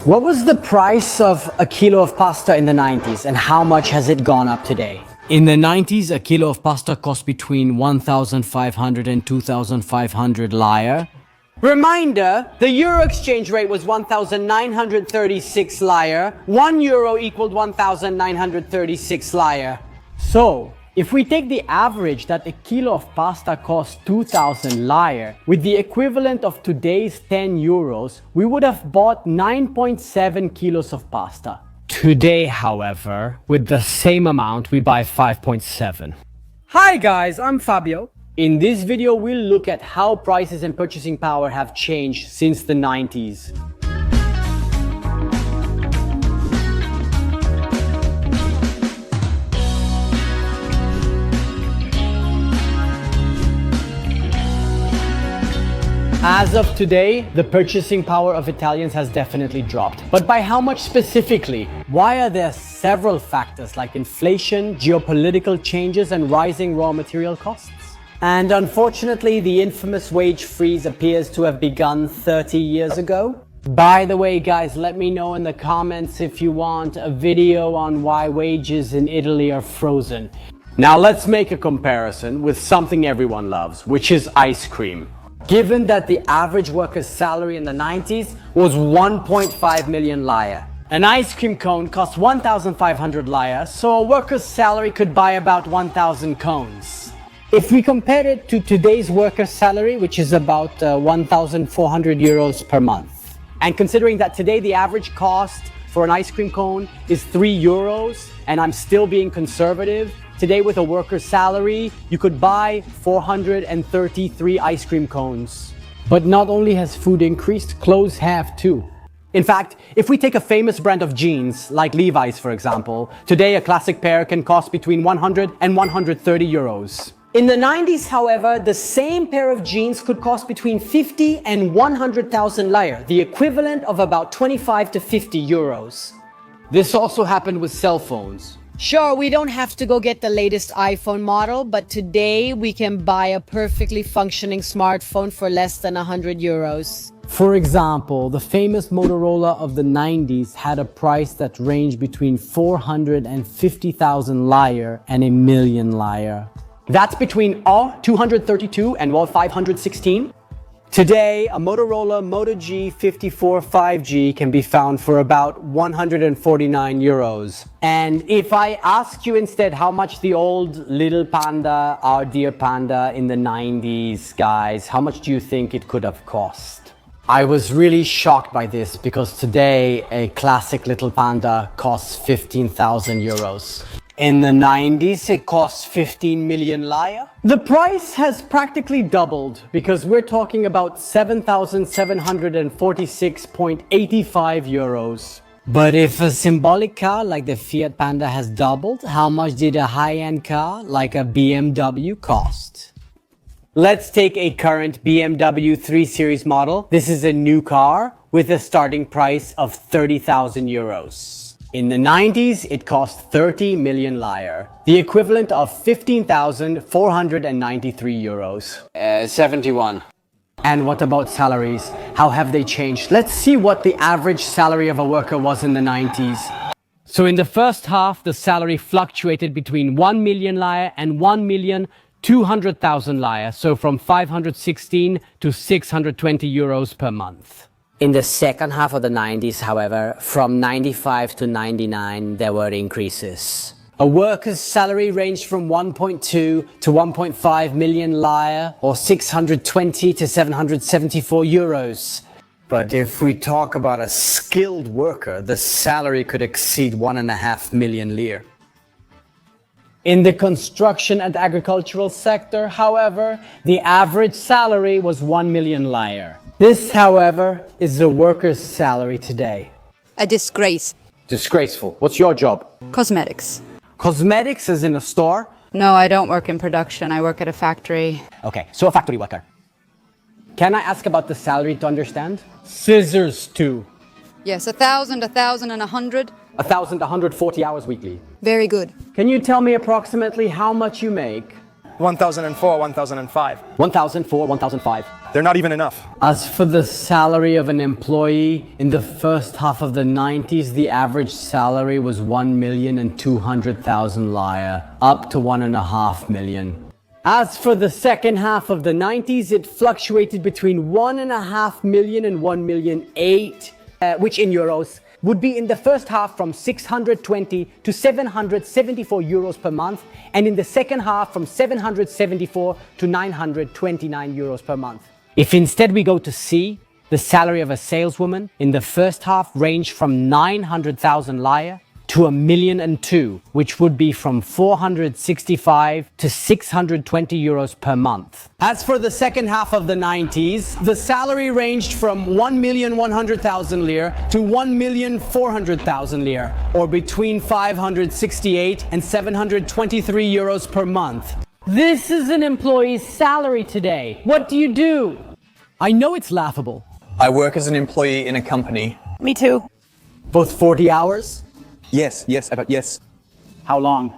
What was the price of a kilo of pasta in the 90s and how much has it gone up today? In the 90s, a kilo of pasta cost between 1,500 and 2,500 lire. Reminder, the euro exchange rate was 1,936 lire. 1 euro equaled 1,936 lire. So, if we take the average that a kilo of pasta costs 2,000 lire, with the equivalent of today's 10 euros, we would have bought 9.7 kilos of pasta. Today, however, with the same amount, we buy 5.7. Hi guys, I'm Fabio. In this video, we'll look at how prices and purchasing power have changed since the 90s. As of today, the purchasing power of Italians has definitely dropped. But by how much specifically? Why are there several factors like inflation, geopolitical changes, and rising raw material costs? And unfortunately, the infamous wage freeze appears to have begun 30 years ago. By the way, guys, let me know in the comments if you want a video on why wages in Italy are frozen. Now let's make a comparison with something everyone loves, which is ice cream. Given that the average worker's salary in the 90s was 1.5 million lire. An ice cream cone cost 1,500 lire, so a worker's salary could buy about 1,000 cones. If we compare it to today's worker's salary, which is about 1,400 euros per month, and considering that today the average cost for an ice cream cone is 3 euros, and I'm still being conservative, today with a worker's salary, you could buy 433 ice cream cones. But not only has food increased, clothes have too. In fact, if we take a famous brand of jeans, like Levi's for example, today a classic pair can cost between 100 and 130 euros. In the 90s, however, the same pair of jeans could cost between 50 and 100,000 lire, the equivalent of about 25 to 50 euros. This also happened with cell phones. Sure, we don't have to go get the latest iPhone model, but today we can buy a perfectly functioning smartphone for less than 100 euros. For example, the famous Motorola of the 90s had a price that ranged between 450,000 lire and a million lire. That's between R232 and R516. Today, a Motorola Moto G54 5G can be found for about 149 euros. And if I ask you instead how much the old little Panda, our dear Panda in the 90s, guys, how much do you think it could have cost? I was really shocked by this because today a classic little Panda costs 15,000 euros. In the 90s, it cost 15 million lire. The price has practically doubled because we're talking about 7,746.85 euros. But if a symbolic car like the Fiat Panda has doubled, how much did a high-end car like a BMW cost? Let's take a current BMW 3 Series model. This is a new car with a starting price of 30,000 euros. In the 90s, it cost 30 million lire, the equivalent of 15,493 euros. 71. And what about salaries? How have they changed? Let's see what the average salary of a worker was in the 90s. So in the first half, the salary fluctuated between 1 million lire and 1,200,000 lire, so from 516 to 620 euros per month. In the second half of the 90s, however, from 95 to 99, there were increases. A worker's salary ranged from 1.2 to 1.5 million lire, or 620 to 774 euros. But if we talk about a skilled worker, the salary could exceed 1.5 million lire. In the construction and agricultural sector, however, the average salary was 1 million lire. This, however, is the worker's salary today. A disgrace. Disgraceful. What's your job? Cosmetics. Cosmetics is in a store? No, I don't work in production. I work at a factory. Okay, so a factory worker. Can I ask about the salary to understand? Scissors too. Yes, 1,000, 1,000 and 100. 1,140 hours weekly. Very good. Can you tell me approximately how much you make? 1,004, 1,005. 1,004, 1,005. They're not even enough. As for the salary of an employee, in the first half of the 90s, the average salary was 1,200,000 lire, up to 1.5 million. As for the second half of the 90s, it fluctuated between 1.5 million and 1,000,008, which in euros would be in the first half from 620 to 774 euros per month, and in the second half from 774 to 929 euros per month. If instead we go to C, the salary of a saleswoman in the first half ranged from 900,000 lire to 1,000,002, which would be from 465 to 620 euros per month. As for the second half of the 90s, the salary ranged from 1,100,000 lire to 1,400,000 lire, or between 568 and 723 euros per month. This is an employee's salary today. What do you do? I know it's laughable. I work as an employee in a company. Me too. Both 40 hours? Yes. How long?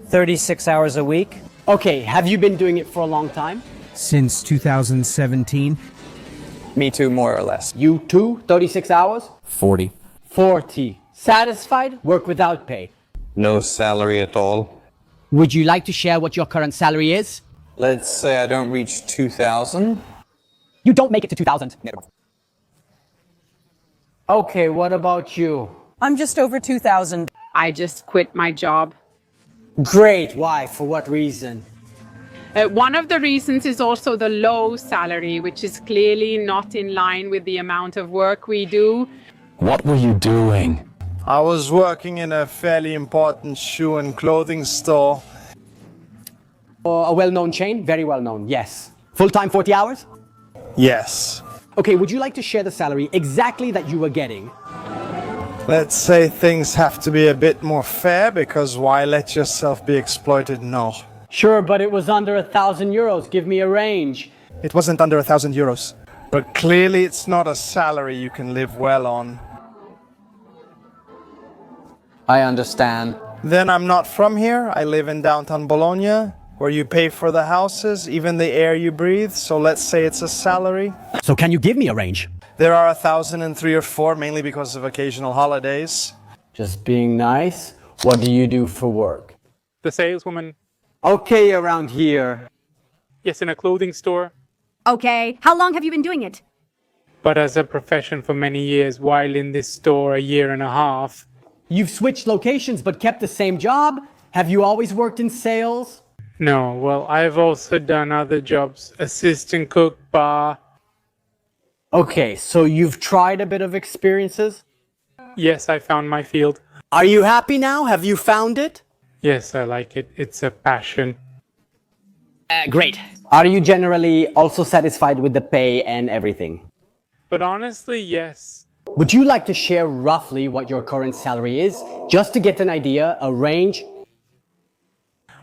36 hours a week. Okay, have you been doing it for a long time? Since 2017. Me too, more or less. You too? 36 hours? 40. 40. Satisfied? Work without pay. No salary at all. Would you like to share what your current salary is? Let's say I don't reach 2,000. You don't make it to 2,000. No. Okay, what about you? I'm just over 2,000. I just quit my job. Great. Why? For what reason? One of the reasons is also the low salary, which is clearly not in line with the amount of work we do. What were you doing? I was working in a fairly important shoe and clothing store. A well-known chain? Very well-known, yes. Full-time 40 hours? Yes. Okay, would you like to share the salary exactly that you were getting? Let's say things have to be a bit more fair, because why let yourself be exploited? No. Sure, but it was under 1,000 euros. Give me a range. It wasn't under 1,000 euros. But clearly it's not a salary you can live well on. I understand. Then I'm not from here. I live in downtown Bologna, where you pay for the houses, even the air you breathe. So let's say it's a salary. So can you give me a range? There are 1,003 or 4, mainly because of occasional holidays. Just being nice. What do you do for work? The saleswoman. Okay, around here. Yes, in a clothing store. Okay, how long have you been doing it? But as a profession for many years, while in this store a year and a half. You've switched locations but kept the same job? Have you always worked in sales? No, well, I've also done other jobs. Assistant cook, bar. Okay, so you've tried a bit of experiences? Yes, I found my field. Are you happy now? Have you found it? Yes, I like it. It's a passion. Great. Are you generally also satisfied with the pay and everything? But honestly, yes. Would you like to share roughly what your current salary is? Just to get an idea, a range?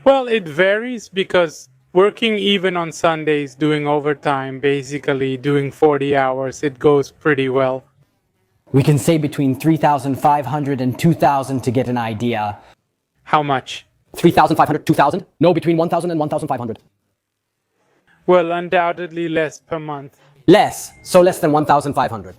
Well, it varies because working even on Sundays, doing overtime, basically doing 40 hours, it goes pretty well. We can say between 3,500 and 2,000 to get an idea. How much? 3,500, 2,000? No, between 1,000 and 1,500. Well, undoubtedly less per month. Less, so less than 1,500.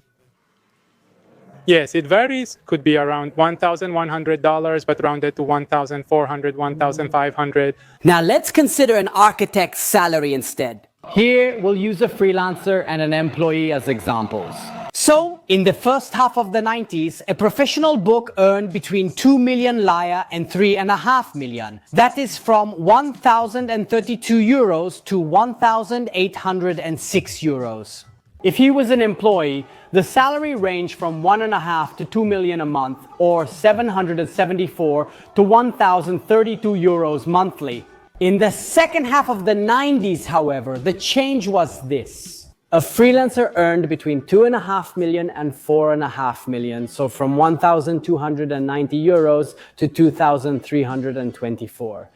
Yes, it varies. Could be around $1,100, but rounded to 1,400, 1,500. Now let's consider an architect's salary instead. Here, we'll use a freelancer and an employee as examples. So, in the first half of the 90s, a professional book earned between 2 million lire and 3.5 million. That is from 1,032 euros to 1,806 euros. If he was an employee, the salary ranged from 1.5 to 2 million a month, or 774 to 1,032 euros monthly. In the second half of the 90s, however, the change was this. A freelancer earned between 2.5 million and 4.5 million, so from 1,290 euros to 2,324.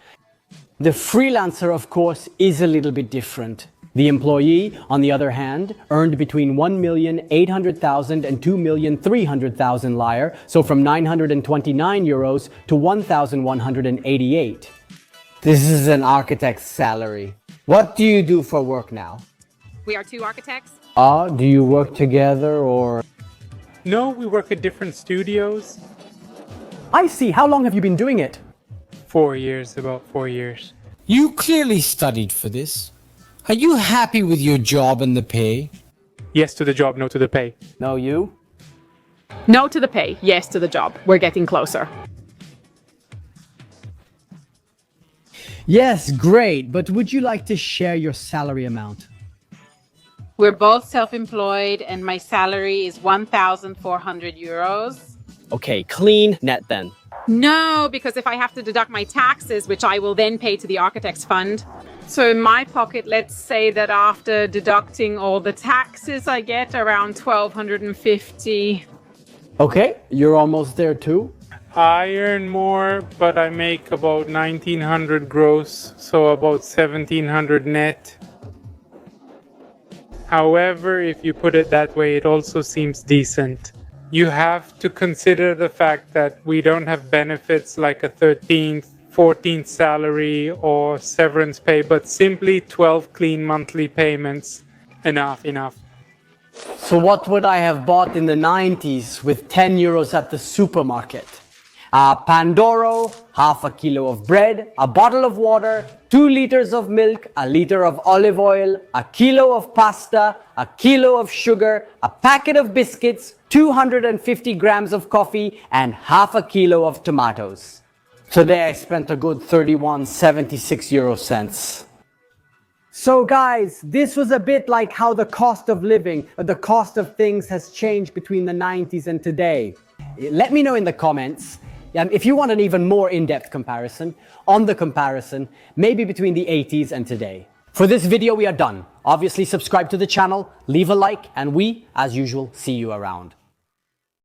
The freelancer, of course, is a little bit different. The employee, on the other hand, earned between 1,800,000 and 2,300,000 lire, so from 929 euros to 1,188. This is an architect's salary. What do you do for work now? We are two architects. Do you work together or? No, we work at different studios. I see. How long have you been doing it? 4 years, about 4 years. You clearly studied for this. Are you happy with your job and the pay? Yes to the job, no to the pay. No, you? No to the pay, yes to the job. We're getting closer. Yes, great. But would you like to share your salary amount? We're both self-employed and my salary is 1,400 euros. Okay, clean net then. No, because if I have to deduct my taxes, which I will then pay to the architect's fund. So in my pocket, let's say that after deducting all the taxes, I get around 1,250. Okay, you're almost there too. I earn more, but I make about 1,900 gross, so about 1,700 net. However, if you put it that way, it also seems decent. You have to consider the fact that we don't have benefits like a 13th, 14th salary or severance pay, but simply 12 clean monthly payments. Enough. So what would I have bought in the 90s with 10 euros at the supermarket? A Pandoro, half a kilo of bread, a bottle of water, 2 liters of milk, a liter of olive oil, a kilo of pasta, a kilo of sugar, a packet of biscuits, 250 grams of coffee, and half a kilo of tomatoes. Today I spent a good 31.76 euro cents. So guys, this was a bit like how the cost of living, the cost of things has changed between the 90s and today. Let me know in the comments if you want an even more in-depth comparison on the comparison, maybe between the 80s and today. For this video, we are done. Obviously, subscribe to the channel, leave a like, and we, as usual, see you around.